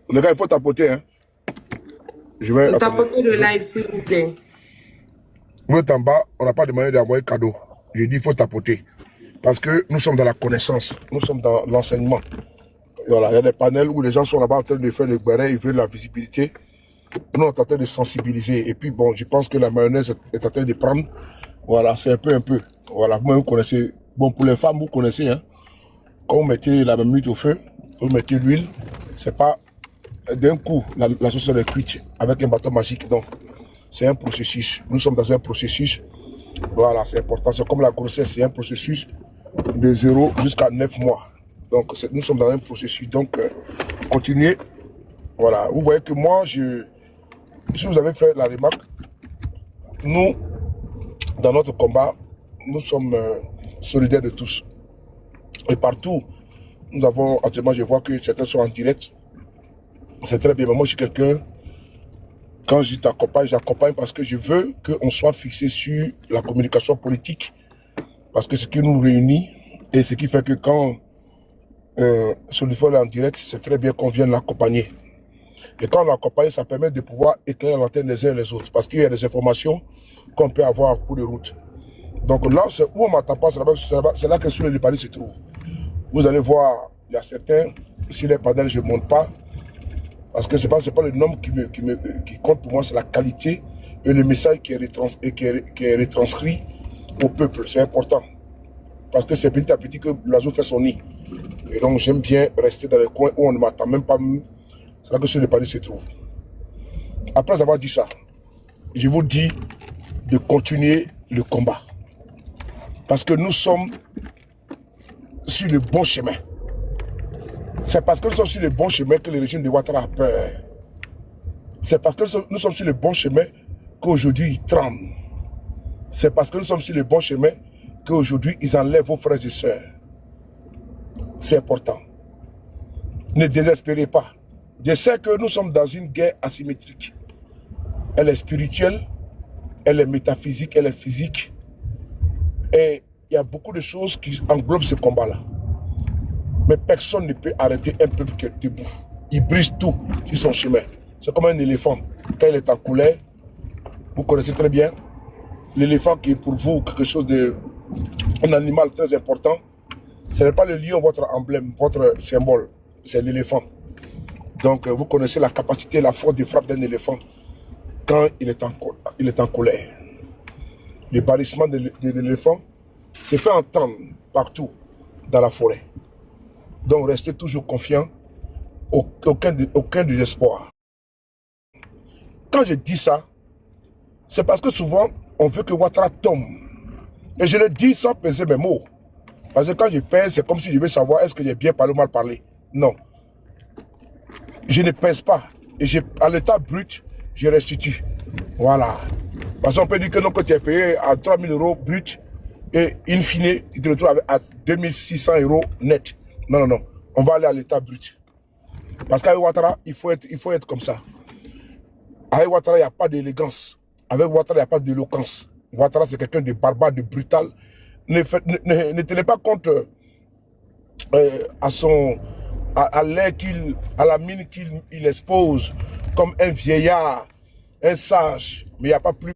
Les gars, il faut tapoter. Hein. Je vais. Attendez. Tapotez le live, s'il vous plaît. Vous êtes en bas, on n'a pas demandé d'envoyer cadeau. J'ai dit il faut tapoter. Parce que nous sommes dans la connaissance, nous sommes dans l'enseignement. Voilà, il y a des panels où les gens sont là-bas en train de faire le béret, ils veulent la visibilité. Nous, on est en train de sensibiliser. Et puis, bon, je pense que la mayonnaise est en train de prendre. Voilà, c'est un peu. Voilà, vous connaissez. Bon, pour les femmes, vous connaissez, hein. Quand vous mettez la marmite au feu, vous mettez l'huile, c'est pas d'un coup, la sauce est cuite avec un bâton magique. Donc, c'est un processus. Nous sommes dans un processus. Voilà, c'est important. C'est comme la grossesse, c'est un processus de 0 jusqu'à 9 mois. Donc, nous sommes dans un processus. Donc, continuez. Voilà, vous voyez que moi, si vous avez fait la remarque, nous, dans notre combat, nous sommes solidaires de tous. Et partout, nous avons, actuellement, je vois que certains sont en direct. C'est très bien, mais moi, je suis quelqu'un, quand je t'accompagne, j'accompagne parce que je veux qu'on soit fixé sur la communication politique. Parce que ce qui nous réunit et ce qui fait que quand Solifor est en direct, c'est très bien qu'on vienne l'accompagner. Et quand on l'accompagne, ça permet de pouvoir éclairer l'antenne les uns et les autres. Parce qu'il y a des informations qu'on peut avoir en cours de route. Donc là, où on m'attend pas, c'est là que sur les panels se trouve. Vous allez voir, il y a certains, sur les panels, je ne monte pas. Parce que ce n'est pas le nombre qui compte pour moi, c'est la qualité et le message qui est retranscrit au peuple. C'est important. Parce que c'est petit à petit que l'oiseau fait son nid. Et donc, j'aime bien rester dans les coins où on ne m'attend même pas. C'est là que sur les panels se trouve. Après avoir dit ça, je vous dis de continuer le combat. Parce que nous sommes sur le bon chemin. C'est parce que nous sommes sur le bon chemin que le régime de Ouattara a peur. C'est parce que nous sommes sur le bon chemin qu'aujourd'hui ils tremblent. C'est parce que nous sommes sur le bon chemin qu'aujourd'hui ils enlèvent vos frères et sœurs. C'est important. Ne désespérez pas. Je sais que nous sommes dans une guerre asymétrique. Elle est spirituelle, elle est métaphysique, elle est physique. Et il y a beaucoup de choses qui englobent ce combat-là. Mais personne ne peut arrêter un peuple qui est debout. Il brise tout sur son chemin. C'est comme un éléphant. Quand il est en colère, vous connaissez très bien, l'éléphant qui est pour vous quelque chose de... un animal très important. Ce n'est pas le lion, votre emblème, votre symbole. C'est l'éléphant. Donc, vous connaissez la capacité, la force de frappe d'un éléphant quand il est en colère. Le barrissement de l'éléphant se fait entendre partout dans la forêt. Donc, restez toujours confiants, aucun désespoir. Quand je dis ça, c'est parce que souvent, on veut que Ouattara tombe. Et je le dis sans peser mes mots. Parce que quand je pèse, c'est comme si je veux savoir est-ce que j'ai bien parlé ou mal parlé. Non. Je ne pèse pas. Et à l'état brut, je restitue. Voilà. Parce qu'on peut dire que non, quand tu es payé à 3 000 € brut, et in fine, tu te retrouves à 2 600 € net. Non, non, non. On va aller à l'état brut. Parce qu'avec Ouattara, il faut être comme ça. Avec Ouattara, il n'y a pas d'élégance. Avec Ouattara, il n'y a pas d'éloquence. Ouattara, c'est quelqu'un de barbare, de brutal. Ne tenez pas compte à l'air à la mine qu'il expose comme un vieillard, un sage. Mais il n'y a pas plus.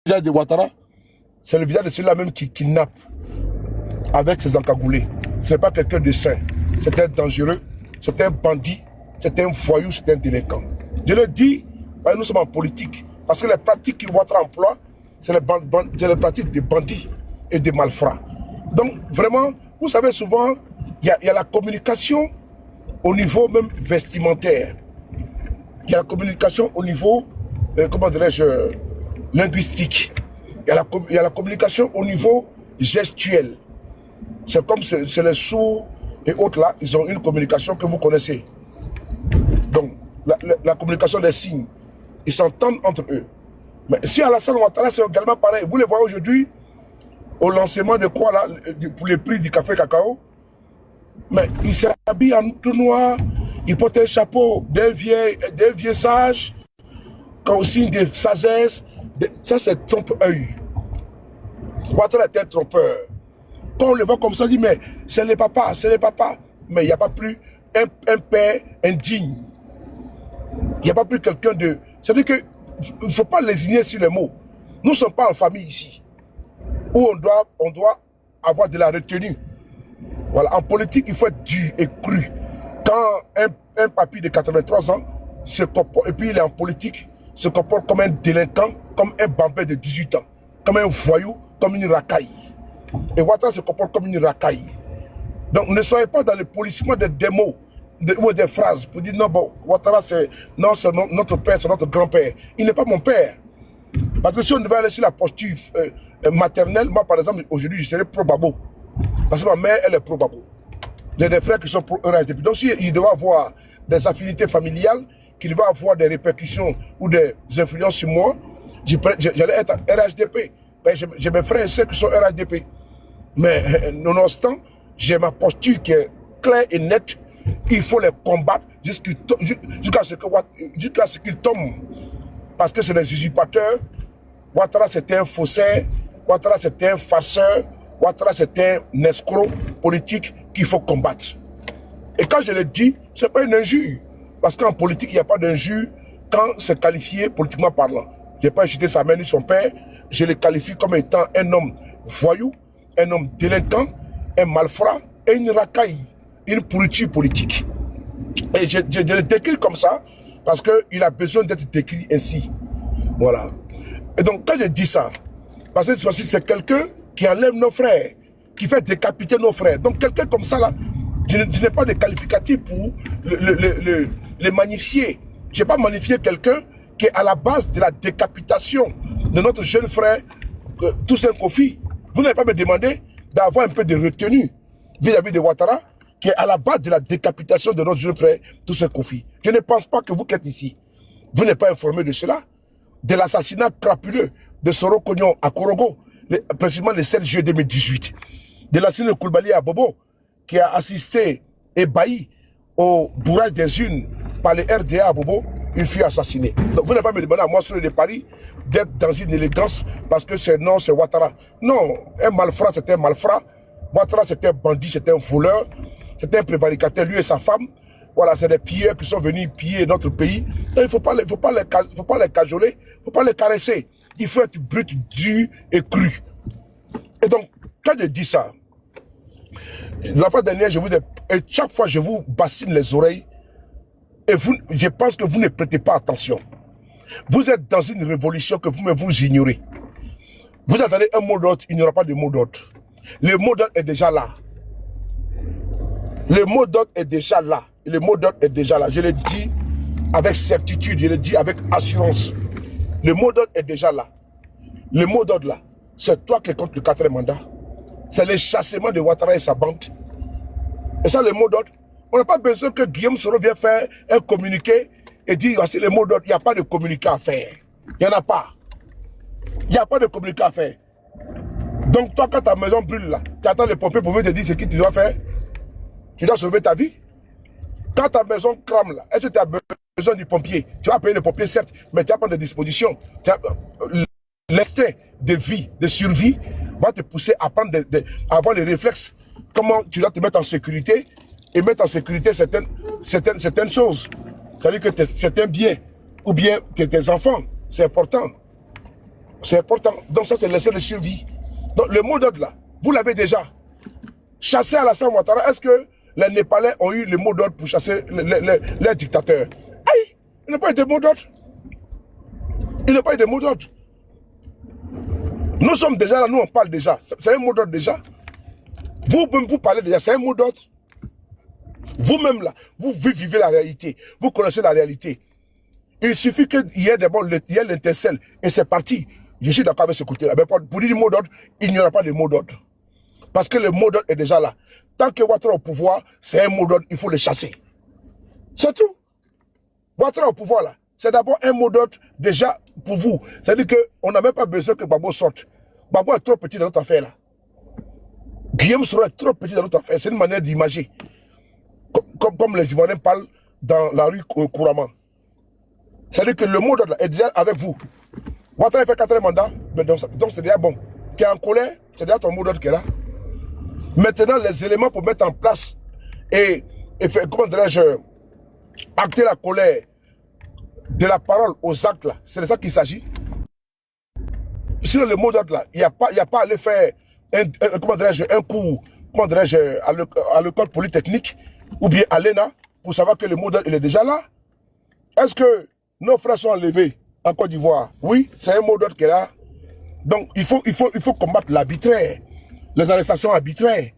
Le visage de Ouattara, c'est le visage de celui-là même qui kidnappe avec ses encagoulés. Ce n'est pas quelqu'un de sain. C'est un dangereux, c'est un bandit, c'est un voyou, c'est un délinquant. Je le dis, nous sommes en politique. Parce que les pratiques que Ouattara emploie, c'est les pratiques des bandits et des malfrats. Donc, vraiment, vous savez, souvent, il y a la communication au niveau même vestimentaire. Il y a la communication au niveau, comment dirais-je, linguistique. Il y a la communication au niveau gestuel. C'est comme c'est les sourds et autres là, ils ont une communication que vous connaissez. Donc, la communication des signes, ils s'entendent entre eux. Mais si Alassane Ouattara, c'est également pareil. Vous les voyez aujourd'hui, au lancement de quoi là, pour les prix du café cacao, mais il s'habille en tout noir, il porte un chapeau d'un vieux sage. comme signe de sagesse. Ça, c'est trompe-œil. Ouattara est un trompeur. Quand on le voit comme ça, on dit, mais c'est les papas, c'est les papas. Mais il n'y a pas plus un père indigne. Il n'y a pas plus quelqu'un de... C'est-à-dire qu'il ne faut pas lésigner sur les mots. Nous ne sommes pas en famille ici, où on doit avoir de la retenue. Voilà, en politique, il faut être dur et cru. Quand un papy de 83 ans se comporte, et puis il est en politique, se comporte comme un délinquant, comme un bambin de 18 ans, comme un voyou, comme une racaille. Et Ouattara se comporte comme une racaille. Donc ne soyez pas dans le polissement des mots ou des phrases pour dire non, bon, Ouattara c'est notre père, c'est notre grand-père. Il n'est pas mon père. Parce que si on devait aller sur la posture maternelle, moi par exemple, aujourd'hui je serais pro-Babo. Parce que ma mère, elle est pro-Babo. J'ai des frères qui sont pro-RHDP. Donc s'il devait avoir des affinités familiales, qu'il devait avoir des répercussions ou des influences sur moi, j'allais être RHDP. J'ai mes frères et sœurs qui sont RHDP. Mais nonobstant, j'ai ma posture qui est claire et nette. Il faut les combattre jusqu'à ce qu'ils tombent. Parce que c'est des usurpateurs. Ouattara c'était un faussaire. Ouattara c'était un farceur. Ouattara c'était un escroc politique qu'il faut combattre. Et quand je le dis, ce n'est pas une injure. Parce qu'en politique, il n'y a pas d'injure quand c'est qualifié politiquement parlant. Je n'ai pas insulté sa mère ni son père. Je le qualifie comme étant un homme voyou, un homme délinquant, un malfrat et une racaille, une pourriture politique. Et je le décris comme ça parce qu'il a besoin d'être décrit ainsi. Voilà. Et donc, quand je dis ça, parce que c'est quelqu'un qui enlève nos frères, qui fait décapiter nos frères. Donc, quelqu'un comme ça, là, je n'ai pas de qualificatif pour le magnifier. Je n'ai pas magnifié quelqu'un qui est à la base de la décapitation de notre jeune frère Toussaint Kofi. Vous n'avez pas me demandé d'avoir un peu de retenue vis-à-vis de Ouattara, qui est à la base de la décapitation de notre jeune frère Toussaint Kofi. Je ne pense pas que vous qui êtes ici, vous n'êtes pas informé de cela, de l'assassinat crapuleux de Soro Kognon à Korogo, précisément le 7 juillet 2018, de l'assassinat de Koulibaly à Bobo, qui a assisté et bailli au bourrage des unes par les RDA à Bobo, il fut assassiné. Donc vous n'avez pas me demandé à moi sur le de Paris d'être dans une élégance parce que c'est non, c'est Ouattara. Non, un malfrat, c'est un malfrat. Ouattara, c'est un bandit, c'est un voleur, c'est un prévaricateur, lui et sa femme. Voilà, c'est des pilleurs qui sont venus piller notre pays. Donc, il ne faut pas les cajoler, il ne faut pas les caresser. Il faut être brut, dur et cru. Et donc, quand je dis ça, la fois dernière, et chaque fois, je vous bassine les oreilles. Et je pense que vous ne prêtez pas attention. Vous êtes dans une révolution que vous-même vous ignorez. Vous attendez un mot d'ordre, il n'y aura pas de mot d'ordre. Le mot d'ordre est déjà là. Le mot d'ordre est déjà là. Le mot d'ordre est déjà là. Je le dis avec certitude, je le dis avec assurance. Le mot d'ordre est déjà là. Le mot d'ordre là, c'est toi qui es contre le 4e mandat. C'est le chassement de Ouattara et sa bande. Et ça, le mot d'ordre. On n'a pas besoin que Guillaume Soro vienne faire un communiqué et dire voici le mot d'ordre. Il n'y a pas de communiqué à faire. Il n'y en a pas. Il n'y a pas de communiqué à faire. Donc toi, quand ta maison brûle là, tu attends les pompiers pour venir te dire ce que tu dois faire. Tu dois sauver ta vie. Quand ta maison crame là, est-ce que tu as besoin du pompier? Tu vas payer le pompier certes, mais tu vas prendre des dispositions. L'instinct de vie, de survie, va te pousser à prendre à avoir les réflexes. Comment tu dois te mettre en sécurité et mettre en sécurité certaines choses. C'est-à-dire que c'est un bien, ou bien tes enfants. C'est important. C'est important. Donc ça, c'est l'instinct de survie. Donc le mot d'ordre là, vous l'avez déjà. Chasser Alassane Ouattara, est-ce que les Népalais ont eu le mot d'ordre pour chasser les dictateurs? Aïe, il n'a pas eu de mot d'ordre. Il n'a pas eu de mot d'ordre. Nous sommes déjà là, nous on parle déjà. C'est un mot d'ordre déjà. Vous-même, vous parlez déjà, c'est un mot d'ordre. Vous-même là, vous vivez la réalité. Vous connaissez la réalité. Il suffit qu'il y ait d'abord l'intercelle et c'est parti. Je suis d'accord avec ce côté-là. Mais pour dire le mot d'ordre, il n'y aura pas de mot d'ordre. Parce que le mot d'ordre est déjà là. Tant que Ouattara au pouvoir, c'est un mot d'ordre, il faut le chasser. C'est tout. Ouattara au pouvoir là, c'est d'abord un mot d'ordre déjà pour vous. C'est-à-dire qu'on n'a même pas besoin que Babo sorte. Babo est trop petit dans notre affaire là. Guillaume Soro est trop petit dans notre affaire. C'est une manière d'imager. Comme les Ivoiriens parlent dans la rue couramment. C'est-à-dire que le mot d'ordre est déjà avec vous. Ouattara fait 4 mandats, donc c'est déjà bon. Tu es en colère, c'est déjà ton mot d'ordre qui est là. Maintenant, les éléments pour mettre en place et faire, comment dirais-je, acter la colère de la parole aux actes, là, c'est de ça qu'il s'agit. Sur le mot d'ordre, là, il n'y a pas à aller faire comment dirais-je, un cours, comment dirais-je, à l'école polytechnique ou bien à l'ENA pour savoir que le mot d'ordre il est déjà là. Est-ce que nos frères sont enlevés en Côte d'Ivoire? Oui, c'est un mot d'ordre qui est là. Donc, il faut combattre l'arbitraire, les arrestations arbitraires.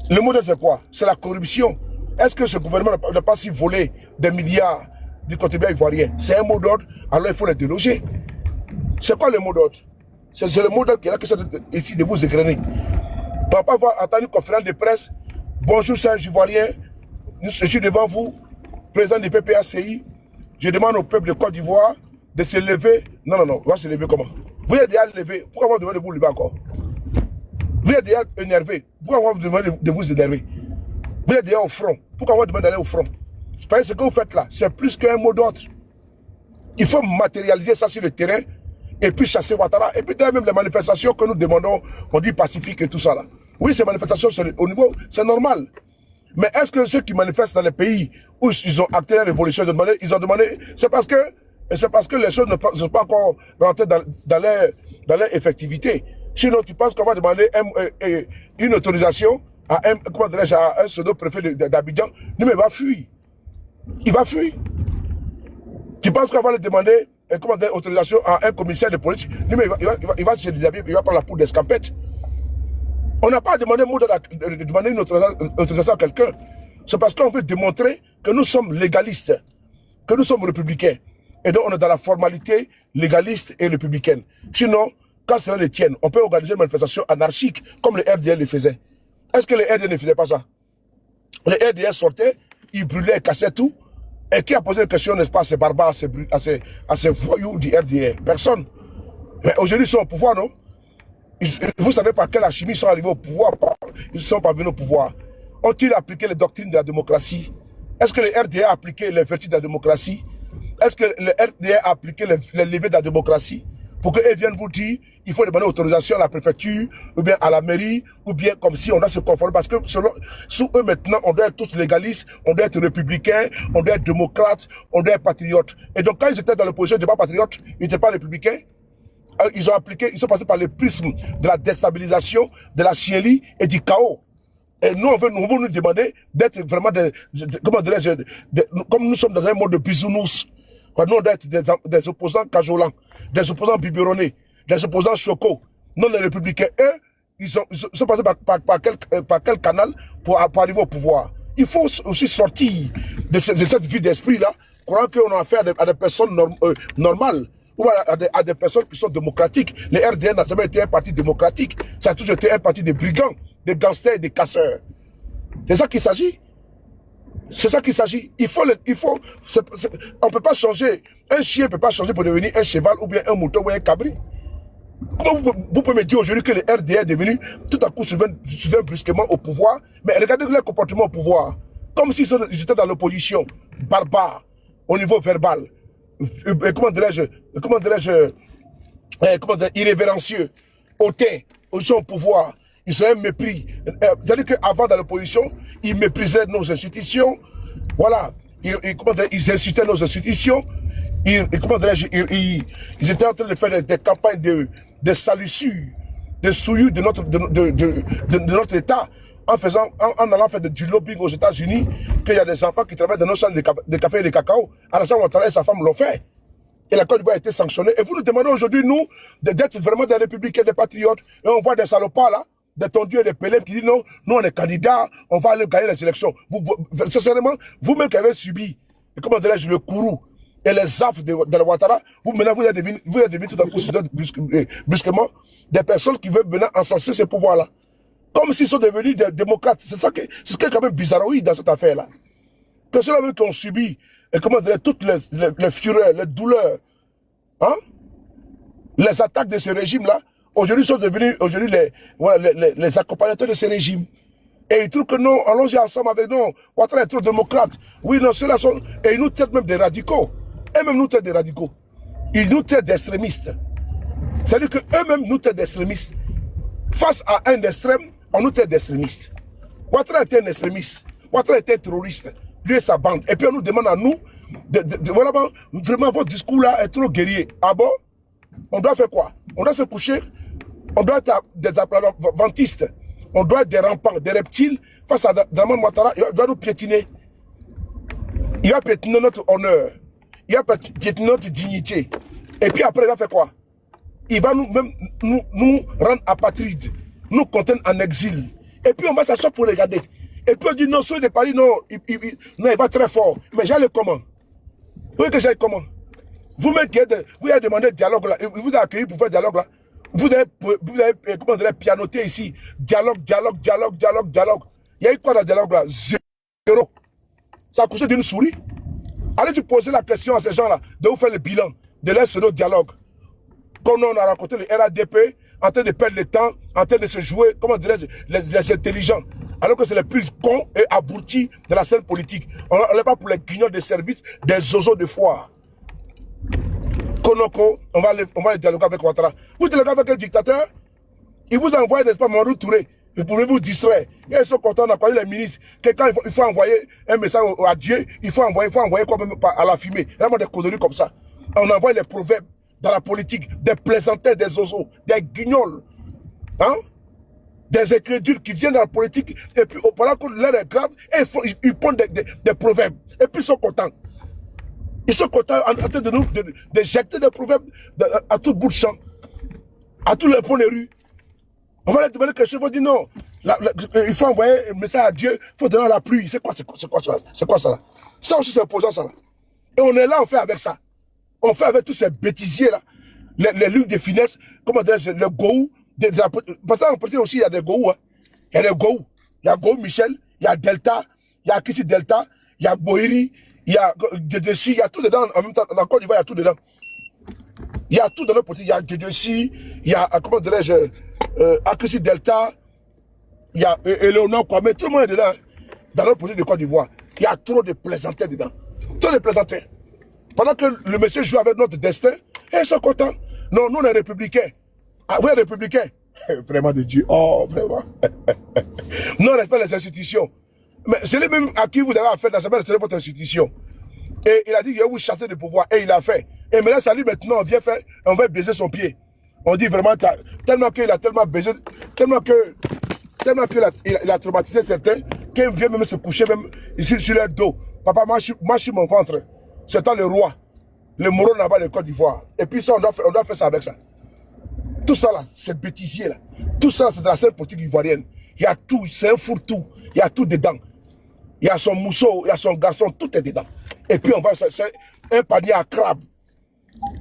Le mot d'ordre, c'est quoi? C'est la corruption. Est-ce que ce gouvernement n'a pas si volé des milliards du contribuable ivoirien? C'est un mot d'ordre, alors il faut les déloger. C'est quoi le mot d'ordre? C'est le mot d'ordre qui est là, ici, de vous égrener. On ne va pas avoir entendu une conférence de presse. Bonjour, chers Ivoiriens. Je suis devant vous, président du PPACI. Je demande au peuple de Côte d'Ivoire de se lever. Non, non, non. On va se lever comment? Vous êtes déjà levé. Pourquoi on vous demande de vous lever encore? Vous êtes déjà énervé. Pourquoi on vous demande de vous énerver? Vous êtes déjà au front. Pourquoi on vous demande d'aller au front? Parce que ce que vous faites là, c'est plus qu'un mot d'ordre. Il faut matérialiser ça sur le terrain et puis chasser Ouattara. Et puis même les manifestations que nous demandons, on dit pacifique et tout ça là. Oui, ces manifestations, au niveau, c'est normal. Mais est-ce que ceux qui manifestent dans les pays où ils ont acté la révolution, ils ont demandé, c'est parce que les choses ne sont pas encore rentrées dans leur effectivité. Sinon, tu penses qu'on va demander une autorisation à un pseudo-préfet d'Abidjan? Non, mais il va fuir. Il va fuir. Tu penses qu'on va lui demander autorisation à un commissaire de police? Non, mais il va se déshabiller, il va prendre la poudre d'escampette. On n'a pas demandé de demander une autorisation à quelqu'un. C'est parce qu'on veut démontrer que nous sommes légalistes, que nous sommes républicains. Et donc, on est dans la formalité légaliste et républicaine. Sinon, quand cela les tienne, on peut organiser une manifestation anarchique comme les RDL le faisaient. Est-ce que les RDL ne faisaient pas ça? Les RDL sortaient, ils brûlaient, ils cassaient tout. Et qui a posé la question, n'est-ce pas, à ces barbares, à ces voyous du RDL? Personne. Mais aujourd'hui, ils sont au pouvoir, non? Vous savez par quelle alchimie ils sont arrivés au pouvoir? Ils sont parvenus au pouvoir. Ont-ils appliqué les doctrines de la démocratie? Est-ce que le RDA a appliqué les vertus de la démocratie? Est-ce que le RDA a appliqué les levées de la démocratie? Pour qu'ils viennent vous dire, il faut demander autorisation à la préfecture, ou bien à la mairie, ou bien comme si on doit se conformer. Parce que sous eux maintenant, on doit être tous légalistes, on doit être républicains, on doit être démocrates, on doit être patriotes. Et donc quand ils étaient dans l'opposition, ils n'étaient pas patriotes, ils n'étaient pas républicains. Ils sont passés par le prisme de la déstabilisation, de la chienlit et du chaos. Et nous, on veut nous demander d'être vraiment comme nous sommes dans un monde de bisounours. Nous, on doit être des opposants cajolants, des opposants biberonnés, des opposants chocos. Non, les républicains, eux, ils sont passés par quel canal pour arriver au pouvoir. Il faut aussi sortir de cette vie d'esprit-là, croyant qu'on a affaire à des personnes normales, ou à des personnes qui sont démocratiques. Les RDN n'a jamais été un parti démocratique. Ça a toujours été un parti de brigands, de gangsters et de casseurs. C'est ça qu'il s'agit. C'est ça qu'il s'agit. On ne peut pas changer. Un chien ne peut pas changer pour devenir un cheval ou bien un mouton ou un cabri. Comment vous pouvez me dire aujourd'hui que le RDN est devenu tout à coup soudain brusquement au pouvoir? Mais regardez leur comportement au pouvoir. Comme s'ils étaient dans l'opposition, barbare, au niveau verbal. Comment dirais-je, irrévérencieux, hautain, ils sont au pouvoir, ils ont un mépris. C'est-à-dire qu'avant dans l'opposition, ils méprisaient nos institutions, voilà, ils insultaient nos institutions, ils étaient en train de faire des campagnes de salissures, de souillures de notre État, en allant faire du lobbying aux États-Unis, qu'il y a des enfants qui travaillent dans nos champs de café et de cacao. Alassane Ouattara et sa femme l'ont fait. Et la Côte d'Ivoire a été sanctionnée. Et vous nous demandez aujourd'hui, nous, d'être vraiment des républicains, des patriotes. Et on voit des salopards là, des tondus et des pélèmes qui disent non, nous on est candidats, on va aller gagner les élections. Sincèrement, vous-même qui avez subi, comment dirais-je, le courroux et les affres de la Ouattara, maintenant vous êtes devenus tout à coup brusquement des personnes qui veulent maintenant encenser ces pouvoirs-là. Comme s'ils sont devenus des démocrates. C'est ce qui est quand même bizarroïde dans cette affaire-là. Que ceux-là qui ont subi, et comment dire, toutes les fureurs, les douleurs, hein, les attaques de ce régime-là, aujourd'hui sont devenus les accompagnateurs de ce régime. Et ils trouvent que non, allons-y ensemble avec nous. Ouattara est trop démocrate. Oui, non, ceux-là sont. Et ils nous traitent même des radicaux. Eux-mêmes nous traitent de radicaux. Ils nous traitent d'extrémistes. C'est-à-dire qu'eux-mêmes nous traitent d'extrémistes. Face à un extrême, on nous traite d'extrémistes. Ouattara était un extrémiste. Ouattara était un terroriste. Lui et sa bande. Et puis on nous demande à nous, voilà, vraiment votre discours là est trop guerrier. Ah bon? On doit faire quoi? On doit se coucher. On doit être des ventistes. On doit être des rampants, des reptiles. Face à Draman Ouattara, il va nous piétiner. Il va piétiner notre honneur. Il va piétiner notre dignité. Et puis après, il va faire quoi? Il va nous rendre apatrides, nous contraindre en exil. Et puis on va s'asseoir pour regarder. Et puis on dit non, ceux de Paris, non, il va très fort. Mais j'allais comment? Vous voyez que j'allais comment? Vous-même qui vous avez demandé dialogue là, vous avez accueilli pour faire dialogue là. Vous avez comment dire, pianoté ici. Dialogue. Il y a eu quoi dans le dialogue là? Zéro. Ça a couché d'une souris. Allez-y poser la question à ces gens là, de vous faire le bilan de leur pseudo-dialogue. Quand on a rencontré le RADP, en train de perdre le temps, en train de se jouer, comment dirais-je, les intelligents. Alors que c'est les plus cons et abrutis de la scène politique. On n'est pas pour les guignols de service, des zozos de foire. Konoko, on va les dialoguer avec Ouattara. Vous dialoguez avec un dictateur, il vous envoie, n'est-ce pas, Mamadou Touré. Vous pouvez vous distraire. Et ils sont contents d'accueillir les ministres. Quelqu'un, il faut envoyer un message à Dieu, il faut envoyer comme même à la fumée. Vraiment des conneries comme ça. On envoie les proverbes dans la politique, des plaisantins, des oiseaux, des guignols, hein? Des incrédules qui viennent dans la politique, et puis pendant que l'heure est grave, ils pondent des proverbes, et puis ils sont contents. Ils sont contents en train de jeter des proverbes à tout bout de champ, à tous les points de rue. On va leur demander quelque chose, on va dire non, il faut envoyer un message à Dieu, il faut donner la pluie. C'est quoi ça là? Ça aussi c'est imposant ça là. Et on est là, on fait avec ça. On fait avec tous ces bêtisiers là, les luttes de finesse, comment dirais-je, le goût. Parce qu'en politique aussi, il y a des goûts. Hein. Il y a des goûts. Il y a Goût Michel, il y a Delta, il y a Kissi Delta, il y a Boiri, il y a Gedessi, il y a tout dedans. En même temps, dans Côte d'Ivoire, il y a tout dedans. Il y a tout dans notre politique. Il y a Gedessi, il y a, comment dirais-je, Akissi Delta, il y a Eleonore Kwame, tout le monde est dedans. Dans notre politique de Côte d'Ivoire, il y a trop de plaisantins dedans. Trop de plaisantins. Pendant que le monsieur joue avec notre destin, et ils sont contents. Non, nous, on est républicains. Ah, vous êtes républicains? Vraiment de Dieu. Oh, vraiment. Non, respect les institutions. Mais c'est les mêmes à qui vous avez affaire dans respecter votre institution. Et il a dit qu'il va vous chasser du pouvoir. Et il a fait. Et maintenant, ça lui, maintenant, on vient faire, on va baiser son pied. On dit vraiment, tellement qu'il a tellement baisé, tellement qu'il a traumatisé certains, qu'il vient même se coucher même ici sur leur dos. Papa, moi je suis mon ventre. C'est toi le roi, le moron là-bas de Côte d'Ivoire. Et puis ça, on doit faire ça avec ça. Tout ça là, c'est bêtisier là. Tout ça, c'est de la scène politique ivoirienne. Il y a tout, c'est un fourre-tout. Il y a tout dedans. Il y a son mousseau, il y a son garçon, tout est dedans. Et puis on va, c'est un panier à crabes.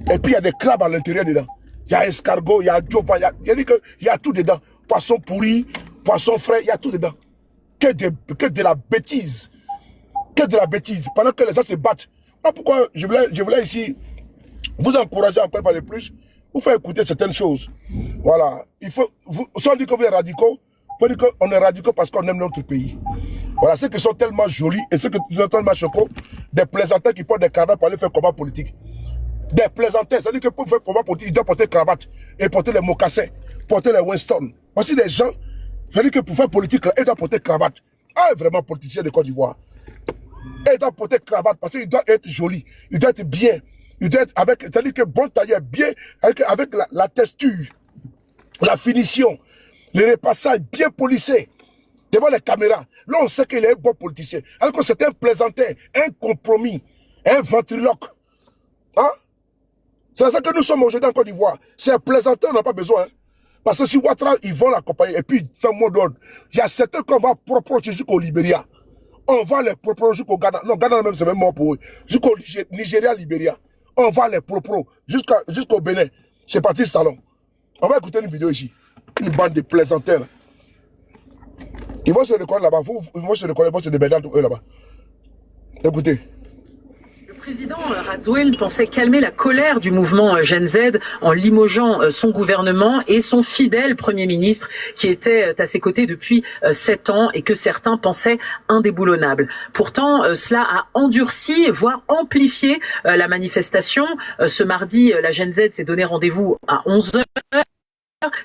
Et puis il y a des crabes à l'intérieur dedans. Il y a escargot, il y a djopa, il y a tout dedans. Poisson pourri, poisson frais, il y a tout dedans. Que de la bêtise. Que de la bêtise. Pendant que les gens se battent. Alors pourquoi je voulais ici vous encourager encore par le plus, vous faire écouter certaines choses. Voilà. Il faut, si on dit que vous êtes radicaux, il faut dire qu'on est radicaux parce qu'on aime notre pays. Voilà, ceux qui sont tellement jolis et ceux qui sont tellement choquants, des plaisantins qui portent des cravates pour aller faire combat politique. Des plaisantins, c'est-à-dire que pour faire combat politique, ils doivent porter cravate et porter les mocassins, porter les Winston. Voici des gens, c'est-à-dire que pour faire politique, ils doivent porter cravate. Ah, vraiment politicien de Côte d'Ivoire. Et il doit porter cravate parce qu'il doit être joli, il doit être bien, il doit être avec, c'est-à-dire que bon tailleur, bien, avec la texture, la finition, le repassage bien polissé, devant les caméras. Là, on sait qu'il est un bon politicien. Alors que c'est un plaisantin, un compromis, un ventriloque. Hein? C'est ça que nous sommes aujourd'hui en Côte d'Ivoire. C'est un plaisantin, on n'a pas besoin. Hein? Parce que si Ouattara, ils vont l'accompagner et puis ils font mot d'ordre. Il y a certains qu'on va proprement jusqu'au Libéria. On va les propres jusqu'au Ghana. Non, Ghana même, c'est même mort pour eux. Jusqu'au Nigeria, Libéria. On va les propres jusqu'au Bénin. C'est Patrice Talon. On va écouter une vidéo ici. Une bande de plaisantins. Ils vont se reconnaître là-bas. Ils vont se reconnaître, ils vont se débêter entre eux là-bas. Écoutez. Il président Rajoelina pensait calmer la colère du mouvement Gen Z en limogeant son gouvernement et son fidèle Premier ministre qui était à ses côtés depuis 7 ans et que certains pensaient indéboulonnable. Pourtant, cela a endurci, voire amplifié la manifestation. Ce mardi, la Gen Z s'est donné rendez-vous à 11 h.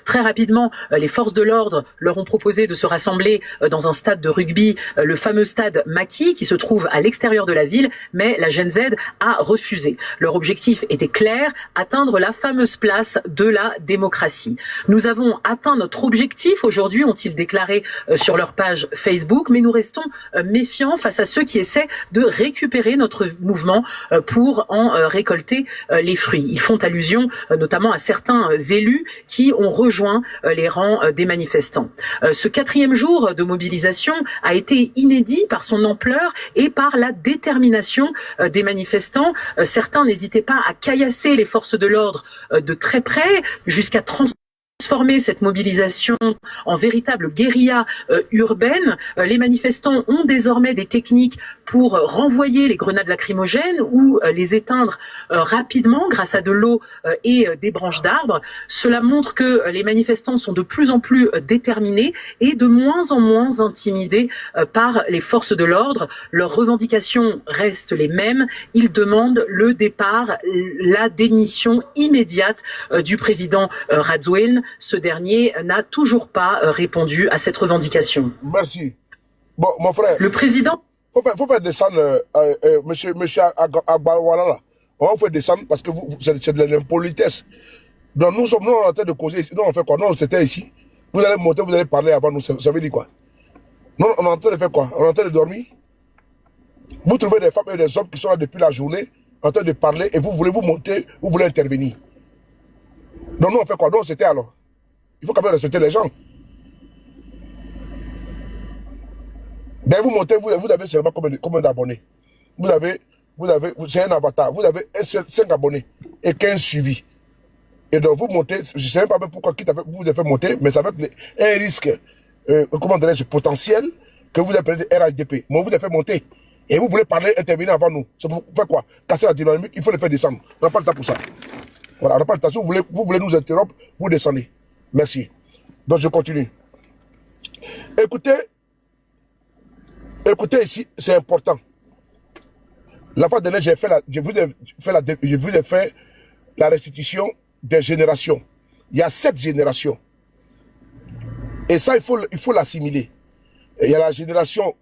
Très rapidement, les forces de l'ordre leur ont proposé de se rassembler dans un stade de rugby, le fameux stade Maquis, qui se trouve à l'extérieur de la ville, mais la Gen Z a refusé. Leur objectif était clair, atteindre la fameuse place de la démocratie. Nous avons atteint notre objectif aujourd'hui, ont-ils déclaré sur leur page Facebook, mais nous restons méfiants face à ceux qui essaient de récupérer notre mouvement pour en récolter les fruits. Ils font allusion notamment à certains élus qui ont rejoint les rangs des manifestants. Ce 4e jour de mobilisation a été inédit par son ampleur et par la détermination des manifestants. Certains n'hésitaient pas à caillasser les forces de l'ordre de très près, jusqu'à transformer cette mobilisation en véritable guérilla urbaine. Les manifestants ont désormais des techniques pour renvoyer les grenades lacrymogènes ou les éteindre rapidement grâce à de l'eau et des branches d'arbres. Cela montre que les manifestants sont de plus en plus déterminés et de moins en moins intimidés par les forces de l'ordre. Leurs revendications restent les mêmes. Ils demandent le départ, la démission immédiate du président Rajoelina. Ce dernier n'a toujours pas répondu à cette revendication. Merci. Bon, mon frère. Le président... Faut pas descendre, monsieur Agbawala. On va vous faire descendre parce que c'est de l'impolitesse. Donc nous sommes en train de causer ici. Nous on fait quoi? Non, c'était ici. Vous allez monter, vous allez parler avant nous. Ça veut dire quoi? Non, on est en train de faire quoi? On est en train de dormir. Vous trouvez des femmes et des hommes qui sont là depuis la journée en train de parler et vous voulez vous monter, vous voulez intervenir. Donc nous on fait quoi? Non, c'était alors. Il faut quand même respecter les gens. Ben vous montez, vous avez seulement combien d'abonnés? C'est un avatar. Vous avez 5 abonnés et 15 suivis. Et donc vous montez, je ne sais même pas pourquoi vous avez fait monter, mais ça va être un risque, comment dirais-je, potentiel, que vous appelez RHDP. Mais vous avez fait monter. Et vous voulez parler, intervenir avant nous. C'est pour faire quoi? Casser la dynamique, il faut le faire descendre. On n'a pas le temps pour ça. Voilà, on n'a pas le temps. Si vous voulez nous interrompre, vous descendez. Merci. Donc je continue. Écoutez ici, c'est important. La fois dernière, je vous ai fait la restitution des générations. Il y a 7 générations. Et ça, il faut l'assimiler. Il y a la génération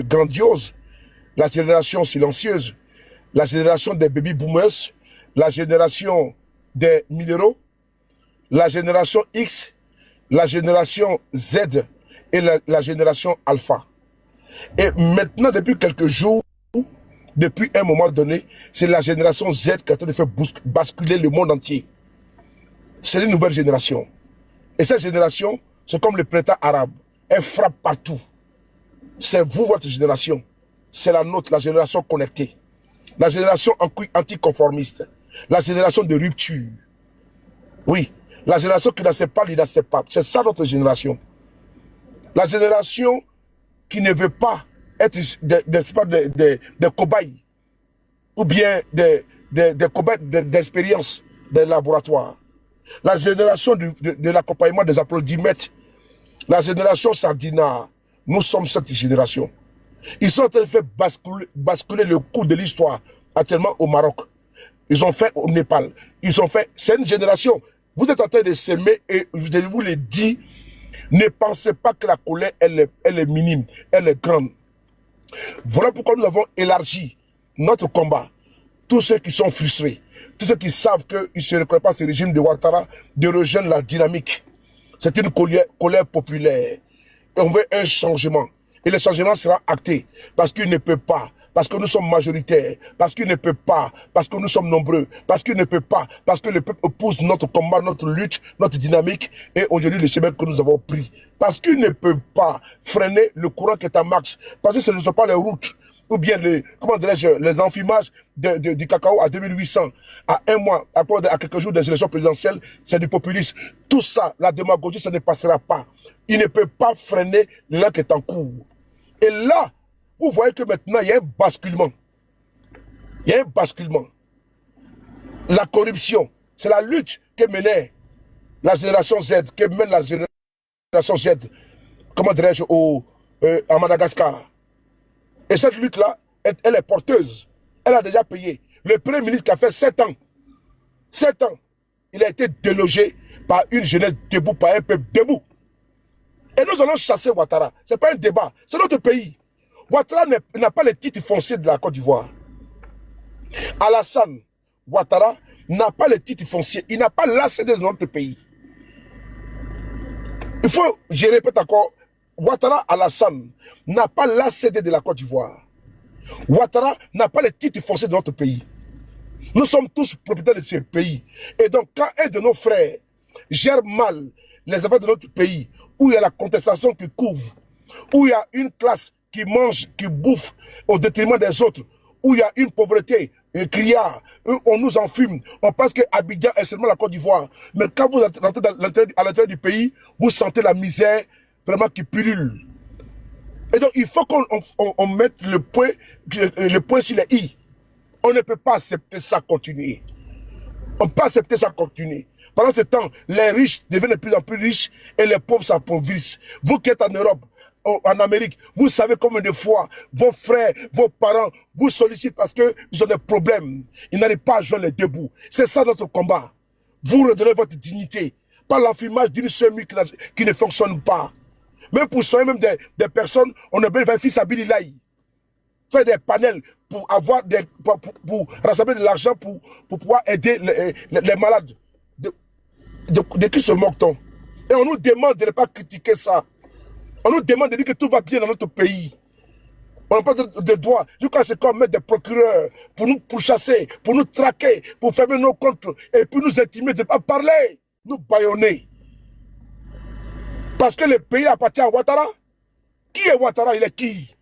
grandiose, la génération silencieuse, la génération des baby boomers, la génération des minéraux, la génération X, la génération Z et la génération Alpha. Et maintenant, depuis quelques jours, depuis un moment donné, c'est la génération Z qui a train de faire basculer le monde entier. C'est une nouvelle génération. Et cette génération, c'est comme le printemps arabe. Elle frappe partout. C'est vous, votre génération. C'est la nôtre, la génération connectée. La génération anticonformiste. La génération de rupture. Oui. La génération qui n'accepte pas l'inacceptable. C'est ça notre génération. La génération qui ne veut pas être des cobayes ou bien des cobayes d'expérience des laboratoires. La génération de l'accompagnement des applaudimètres. La génération Sardina. Nous sommes cette génération. Ils sont en train de faire basculer le cours de l'histoire actuellement au Maroc. Ils ont fait au Népal. Ils ont fait... C'est une génération. Vous êtes en train de s'aimer et je vous le dis, ne pensez pas que la colère, elle est minime, elle est grande. Voilà pourquoi nous avons élargi notre combat. Tous ceux qui sont frustrés, tous ceux qui savent qu'ils ne se reconnaissent pas ce régime de Ouattara, de rejoindre la dynamique. C'est une colère populaire. Et on veut un changement. Et le changement sera acté. Parce qu'il ne peut pas. Parce que nous sommes majoritaires. Parce qu'il ne peut pas. Parce que nous sommes nombreux. Parce qu'il ne peut pas. Parce que le peuple pousse notre combat, notre lutte, notre dynamique. Et aujourd'hui, le chemin que nous avons pris. Parce qu'il ne peut pas freiner le courant qui est en marche. Parce que ce ne sont pas les routes. Ou bien les enfumages du cacao à 2800, à un mois, à quelques jours des élections présidentielles, c'est du populisme. Tout ça, la démagogie, ça ne passera pas. Il ne peut pas freiner l'un qui est en cours. Et là, vous voyez que maintenant, il y a un basculement. Il y a un basculement. La corruption, c'est la lutte que menait la génération Z, que mène la génération Z, comment dirais-je, à Madagascar. Et cette lutte-là, elle est porteuse. Elle a déjà payé. Le premier ministre qui a fait 7 ans, 7 ans, il a été délogé par une jeunesse debout, par un peuple debout. Et nous allons chasser Ouattara. Ce n'est pas un débat, c'est notre pays. Ouattara n'a pas les titres fonciers de la Côte d'Ivoire. Alassane Ouattara n'a pas les titres fonciers. Il n'a pas l'ACD de notre pays. Il faut, je répète encore, Ouattara Alassane n'a pas l'ACD de la Côte d'Ivoire. Ouattara n'a pas les titres fonciers de notre pays. Nous sommes tous propriétaires de ce pays. Et donc, quand un de nos frères gère mal les affaires de notre pays, où il y a la contestation qui couvre, où il y a une classe qui mange, qui bouffe au détriment des autres, où il y a une pauvreté, un criard, on nous enfume, on pense que Abidjan est seulement la Côte d'Ivoire. Mais quand vous rentrez à l'intérieur du pays, vous sentez la misère vraiment qui pullule. Et donc, il faut qu'on mette le point sur les i. On ne peut pas accepter ça continuer. On ne peut pas accepter ça continuer. Pendant ce temps, les riches deviennent de plus en plus riches et les pauvres s'appauvrissent. Vous qui êtes en Europe, en Amérique, vous savez combien de fois vos frères, vos parents vous sollicitent parce qu'ils ont des problèmes. Ils n'arrivent pas à joindre les deux bouts. C'est ça notre combat. Vous redonnez votre dignité. Pas l'enfumage d'une seule qui ne fonctionne pas. Même pour soigner même des personnes, on a besoin de faire fils à Bililaï. Faire des panels pour avoir pour rassembler de l'argent pour pouvoir aider les malades. De qui se moque-t-on? Et on nous demande de ne pas critiquer ça. On nous demande de dire que tout va bien dans notre pays. On n'a pas de droit. Jusqu'à ce qu'on mette des procureurs pour nous pourchasser, pour nous traquer, pour fermer nos comptes et pour nous intimider de ne pas parler, nous bâillonner. Parce que le pays appartient à Ouattara. Qui est Ouattara? Il est qui?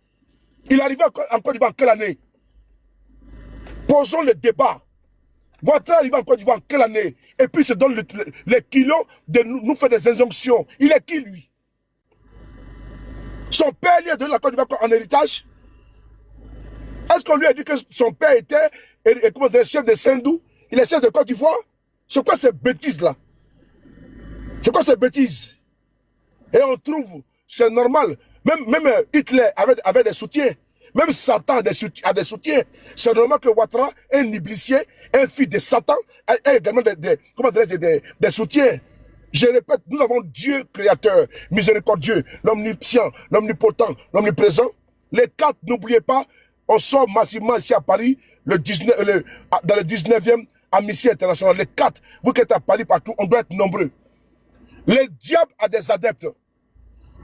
Il est arrivé en Côte d'Ivoire en quelle année? Posons le débat. Ouattara arrive en Côte d'Ivoire en quelle année? Et puis il se donne les kilos de nous faire des injonctions. Il est qui, lui? Son père lui a donné la Côte d'Ivoire en héritage? Est-ce qu'on lui a dit que son père était chef de Sindou? Il est chef de Côte d'Ivoire? C'est quoi ces bêtises-là? C'est quoi ces bêtises? Et on trouve, c'est normal, même Hitler avait des soutiens. Même Satan a des soutiens. C'est normal que Ouattara, un iblicien, un fils de Satan, ait également des soutiens. Je répète, nous avons Dieu créateur, miséricordieux, l'omniscient, l'omnipotent, l'omniprésent. Les quatre, n'oubliez pas, on sort massivement ici à Paris, dans le 19e amnistie internationale. Les quatre, vous qui êtes à Paris partout, on doit être nombreux. Le diable a des adeptes.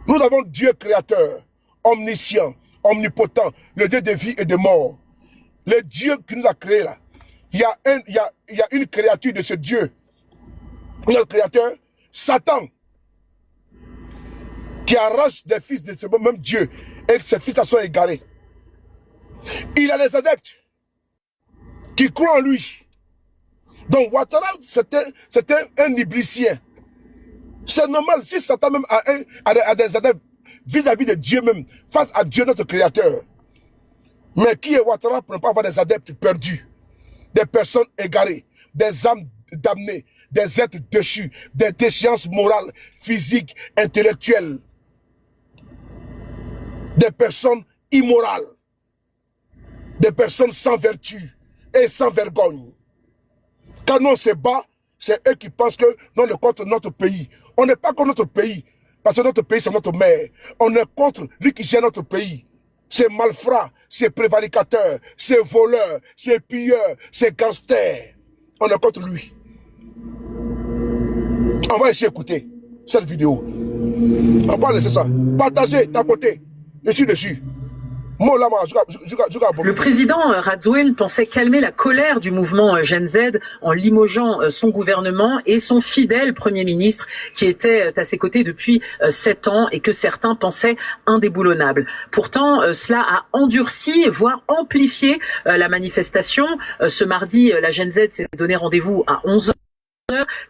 Nous avons Dieu créateur, omniscient, omnipotent, le Dieu de vie et de mort. Le Dieu qui nous a créés là. Il y a une créature de ce Dieu. Notre créateur, Satan, qui arrache des fils de ce même Dieu et que ses fils soient égarés. Il a des adeptes qui croient en lui. Donc Ouattara, c'était un iblicien. C'est normal, si Satan même a des adeptes vis-à-vis de Dieu même, face à Dieu notre créateur. Mais qui est Ouattara pour ne pas avoir des adeptes perdus, des personnes égarées, des âmes damnées, des êtres déchus, des déchéances morales, physiques, intellectuelles, des personnes immorales, des personnes sans vertu et sans vergogne. Quand nous on se bat, c'est eux qui pensent que nous on est contre notre pays. On n'est pas contre notre pays, parce que notre pays c'est notre mère. On est contre lui qui gère notre pays. C'est malfrat, c'est prévaricateur, c'est voleur, c'est pilleur, c'est gangster. On est contre lui. On va essayer d'écouter cette vidéo. On va laisser ça. Partagez, tapoter. Je suis dessus. Le président Radzouen pensait calmer la colère du mouvement Gen Z en limogeant son gouvernement et son fidèle Premier ministre qui était à ses côtés depuis 7 ans et que certains pensaient indéboulonnable. Pourtant, cela a endurci, voire amplifié la manifestation. Ce mardi, la Gen Z s'est donné rendez-vous à 11h.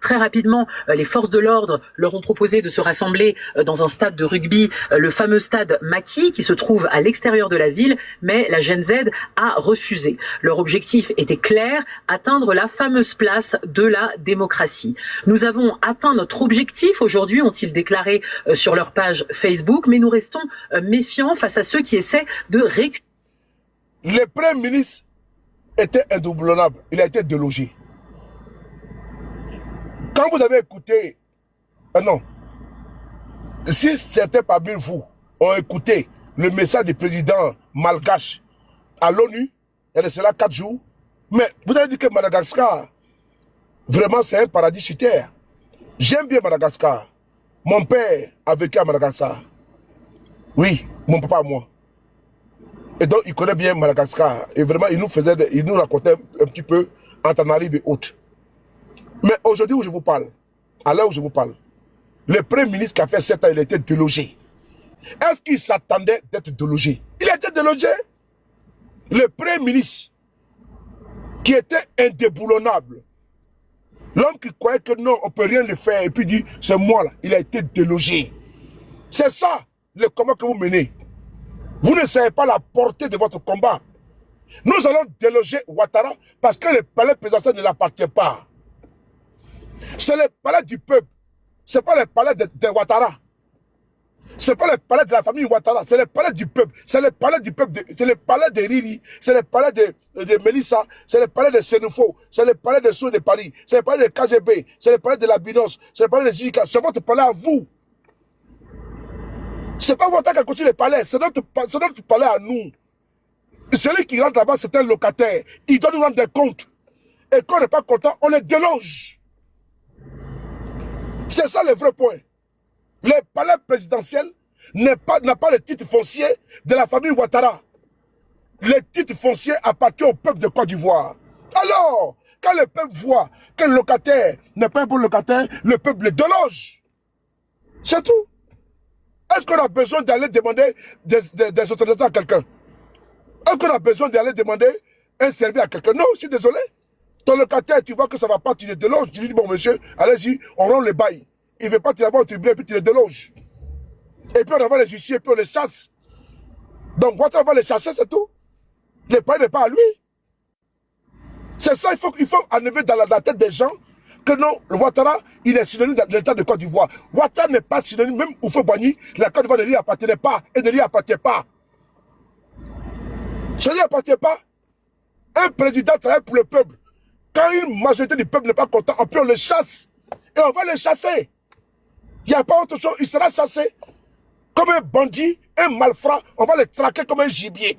Très rapidement, les forces de l'ordre leur ont proposé de se rassembler dans un stade de rugby, le fameux stade Maki, qui se trouve à l'extérieur de la ville, mais la Gen Z a refusé. Leur objectif était clair, atteindre la fameuse place de la démocratie. Nous avons atteint notre objectif aujourd'hui, ont-ils déclaré sur leur page Facebook, mais nous restons méfiants face à ceux qui essaient de récupérer. Le Premier ministre était indoublonnable, il a été délogé. Quand vous avez écouté, non, si certains parmi vous ont écouté le message du président malgache à l'ONU, il y a cela 4 jours, mais vous avez dit que Madagascar, vraiment c'est un paradis sur terre. J'aime bien Madagascar. Mon père a vécu à Madagascar. Oui, mon papa à moi. Et donc il connaît bien Madagascar. Et vraiment il nous racontait un petit peu Antananarive et autres. Mais aujourd'hui où je vous parle, à l'heure où je vous parle, le Premier ministre qui a fait 7 ans, il a été délogé. Est-ce qu'il s'attendait d'être délogé? Il a été délogé. Le Premier ministre qui était indéboulonnable, l'homme qui croyait que non, on ne peut rien le faire, et puis dit, c'est moi là, il a été délogé. C'est ça le combat que vous menez. Vous ne savez pas la portée de votre combat. Nous allons déloger Ouattara parce que le palais présidentiel ne l'appartient pas. C'est le palais du peuple. Ce n'est pas le palais de Ouattara. Ce n'est pas le palais de la famille Ouattara. C'est le palais du peuple. C'est le palais du peuple. C'est le palais de Riri. C'est le palais de Mélissa. C'est le palais de Sénoufo. C'est le palais de Sceaux de Paris. C'est le palais de KGB. C'est le palais de la Binos. C'est le palais de Jika. C'est votre palais à vous. Ce n'est pas Ouattara qui a construit le palais. C'est notre palais à nous. Celui qui rentre là-bas, c'est un locataire. Il doit nous rendre des comptes. Et quand on n'est pas content, on le déloge. C'est ça le vrai point. Le palais présidentiel n'a pas le titre foncier de la famille Ouattara. Le titre foncier appartient au peuple de Côte d'Ivoire. Alors, quand le peuple voit que le locataire n'est pas un bon locataire, le peuple le déloge. C'est tout. Est-ce qu'on a besoin d'aller demander des autorisations à quelqu'un? Est-ce qu'on a besoin d'aller demander un service à quelqu'un? Non, je suis désolé. Ton locataire, tu vois que ça ne va pas, tu le déloges. Tu lui dis, bon monsieur, allez-y, on rend le bail. Il ne veut pas te l'avoir au tribunal, puis tu le déloges. Et puis on va les juger, et puis on les chasse. Donc, Ouattara va les chasser, c'est tout. Le bail n'est pas à lui. C'est ça, il faut enlever dans la tête des gens que non, le Ouattara, il est synonyme de l'État de Côte d'Ivoire. Ouattara n'est pas synonyme, même Houphouët-Boigny, la Côte d'Ivoire ne lui appartenait pas et ne lui appartient pas. Ça ne lui appartient pas. Un président travaille pour le peuple. Quand une majorité du peuple n'est pas content, on le chasse. Et on va le chasser. Il n'y a pas autre chose, il sera chassé. Comme un bandit, un malfrat, on va le traquer comme un gibier.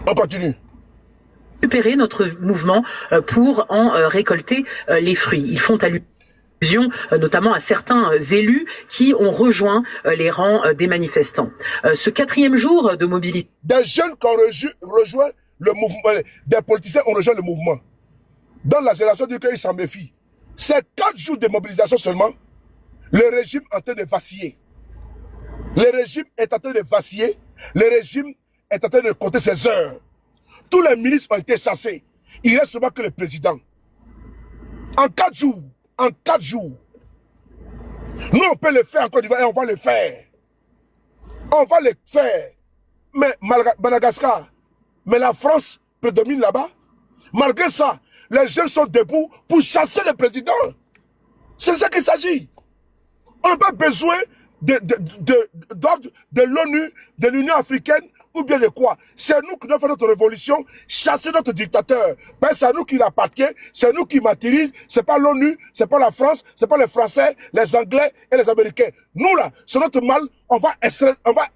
On continue. Récupérer notre mouvement pour en récolter les fruits. Ils font allusion notamment à certains élus qui ont rejoint les rangs des manifestants. Ce 4e jour de mobilisation. Des jeunes qui ont rejoint le mouvement, des politiciens ont rejoint le mouvement. Dans la génération du qu'ils s'en méfient. C'est 4 jours de mobilisation seulement. Le régime est en train de vaciller. Le régime est en train de vaciller. Le régime est en train de compter ses heures. Tous les ministres ont été chassés. Il reste seulement que le président. En 4 jours. En 4 jours. Nous, on peut le faire en Côte d'Ivoire et on va le faire. On va le faire. Mais Madagascar, mais la France prédomine là-bas. Malgré ça, les jeunes sont debout pour chasser le président. C'est de ça qu'il s'agit. On n'a pas besoin d'ordre de l'ONU, de l'Union africaine, ou bien de quoi. C'est nous qui devons faire notre révolution, chasser notre dictateur. Ben, c'est à nous qu'il appartient, c'est nous qui maîtrisons, c'est pas l'ONU, c'est pas la France, c'est pas les Français, les Anglais et les Américains. Nous là, c'est notre mal, on va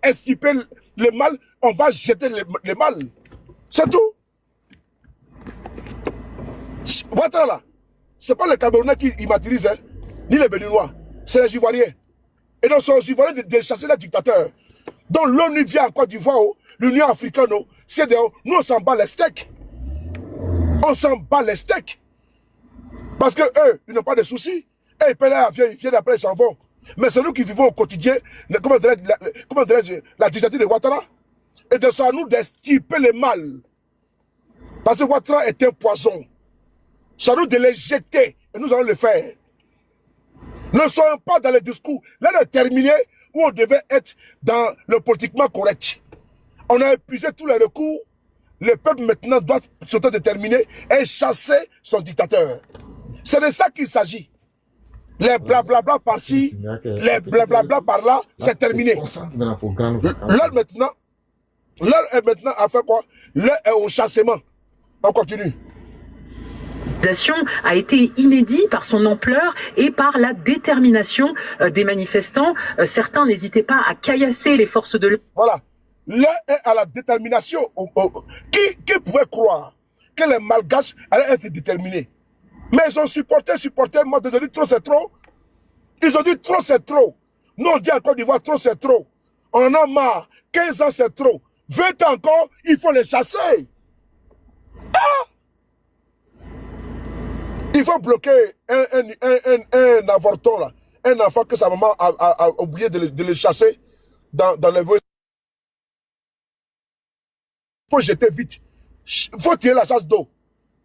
extirper le mal, on va jeter le mal. C'est tout. Ouattara là, c'est pas les Camerounais qui maîtrisent, hein, ni les Béninois, c'est les Ivoiriens. Et donc, c'est aux Ivoiriens de chasser les dictateurs. Donc, l'ONU vient en Côte d'Ivoire, l'Union africaine, nous, on s'en bat les steaks. On s'en bat les steaks. Parce que eux, ils n'ont pas de soucis. Et ils paient l'avion, ils viennent après, ils s'en vont. Mais c'est nous qui vivons au quotidien, comment dirais-je, la dictature de Ouattara. Et de ça, nous d'extirper le mal. Parce que Ouattara est un poison. C'est à nous de l'éjecter et nous allons le faire. Ne soyons pas dans les discours. Là, de terminer où on devait être dans le politiquement correct. On a épuisé tous les recours. Le peuple maintenant doit s'autodéterminer et chasser son dictateur. C'est de ça qu'il s'agit. Les blablabla par-ci, les blablabla par-là, c'est terminé. L'heure maintenant à faire quoi? L'heure est au chassement. On continue. A été inédit par son ampleur et par la détermination des manifestants. Certains n'hésitaient pas à caillasser les forces de l'ordre. Voilà. L'heure est à la détermination. Qui pouvait croire que les Malgaches allaient être déterminés? Mais ils ont supporté, moi, de dire trop c'est trop. Ils ont dit trop c'est trop. Nous on dit en Côte d'Ivoire trop c'est trop. On en a marre. 15 ans c'est trop. 20 ans encore, il faut les chasser. Ah! Il faut bloquer un avorton là. Un enfant que sa maman a oublié de le chasser dans les voies. Il faut jeter vite. Il faut tirer la chasse d'eau.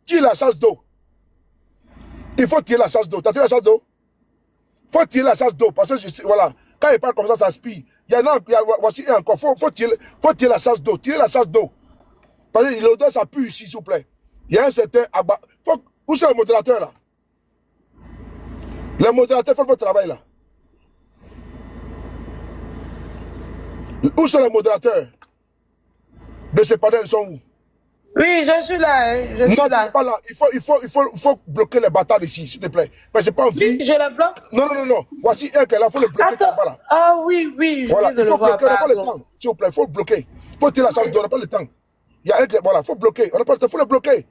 Tire la chasse d'eau. Il faut tirer la chasse d'eau. Tu as tiré la chasse d'eau? Il faut tirer la chasse d'eau. Parce que, voilà, quand il parle comme ça spire. Il y en a, voici encore. Faut tirer la chasse d'eau. Tirer la chasse d'eau. Parce que l'odeur, ça pue ici, s'il vous plaît. Il y a un certain... Où c'est le modérateur, là? Le modérateur fait votre travail, là. Où sont les modérateurs de ces panels? Ils sont où? Oui, je suis là. Je suis là. Pas là. Il faut bloquer les bâtards ici, s'il te plaît. Mais j'ai pas envie. Oui, je le bloque. Non. Voici un qui est là. Il faut le bloquer. Attends. Là. Ah oui, je voilà. viens de le voir. Il faut bloquer. On n'a pas le temps. S'il vous plaît, il faut bloquer. Il faut tirer la chasse d'eau. On n'a pas le temps. Il y a un qui... Voilà, il faut bloquer. On n'a pas le temps. Il faut le bloquer.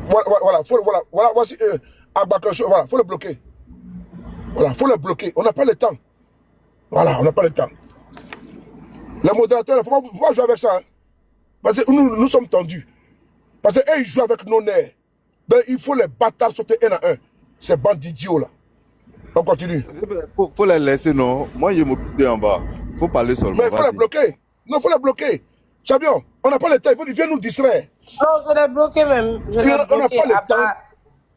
Voilà. Voici voilà, il faut le bloquer. Voilà, il faut le bloquer. On n'a pas le temps. Voilà, on n'a pas le temps. Les modérateurs, il ne faut pas jouer avec ça. Hein. Parce que nous sommes tendus. Parce qu'ils jouent avec nos nerfs. Ben, il faut les bâtards sauter un à un. Ces bandes d'idiots là. On continue. Faut les laisser, non? Moi, je m'occupe d'en bas. Faut parler seulement. Mais il faut les bloquer. Non, il faut les bloquer. Champion, on n'a pas le temps. Il vient nous distraire. Non, je l'ai bloqué même. Je l'ai bloqué.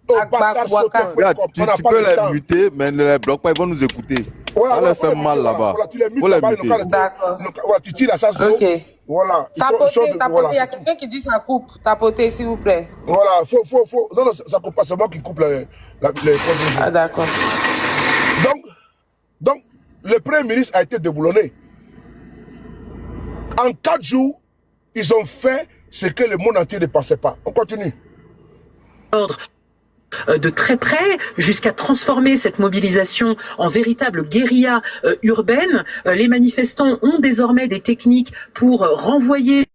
On n'a pas le temps. Tu peux les muter, mais ne les bloque pas. Ils vont nous écouter. Ça leur fait mal là-bas. Tu les mutes là-bas. D'accord. Voilà, tu tires la chasse d'eau. Voilà. Tapoter. Il y a quelqu'un qui dit ça coupe. Tapoter, s'il vous plaît. Voilà, faut. Non, ça coupe pas. C'est moi qui coupe les Ah, d'accord. Donc, le Premier ministre a été déboulonné. En 4 jours, ils ont fait ce que le monde entier ne pensait pas. On continue. De très près, jusqu'à transformer cette mobilisation en véritable guérilla urbaine. Les manifestants ont désormais des techniques pour renvoyer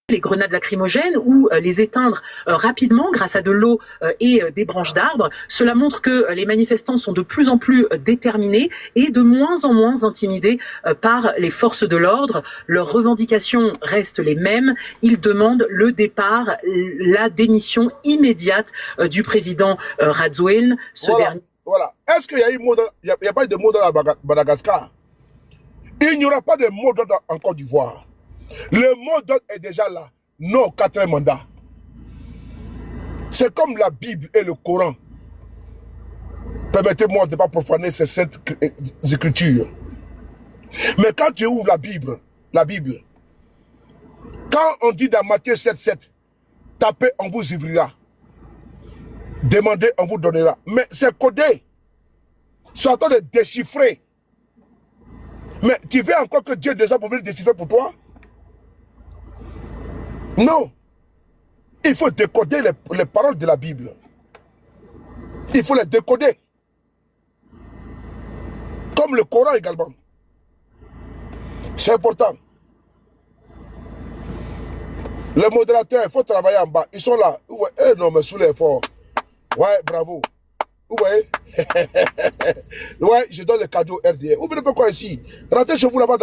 les grenades lacrymogènes ou les éteindre rapidement grâce à de l'eau et des branches d'arbres. Cela montre que les manifestants sont de plus en plus déterminés et de moins en moins intimidés par les forces de l'ordre. Leurs revendications restent les mêmes. Ils demandent le départ, la démission immédiate du président Rajoelina. Voilà. Est-ce qu'il y a eu il n'y a pas eu de mot d'ordre à Madagascar? Il n'y aura pas de mot d'ordre en Côte d'Ivoire. Le mot d'ordre est déjà là. Non, 4e mandat. C'est comme la Bible et le Coran. Permettez-moi de ne pas profaner ces saintes écritures. Mais quand tu ouvres la Bible, quand on dit dans Matthieu 7,7, tapez, on vous ouvrira. Demandez, on vous donnera. Mais c'est codé. C'est en train de déchiffrer. Mais tu veux encore que Dieu déjà pour venir déchiffrer pour toi? Non. Il faut décoder les paroles de la Bible. Il faut les décoder. Comme le Coran également. C'est important. Les modérateurs, il faut travailler en bas. Ils sont là. Ouais, eh non, mais sous l'effort. Ouais, bravo. Vous voyez? Ouais, je donne le cadeau RDR. Vous venez pas quoi ici? Rentrez chez vous là-bas.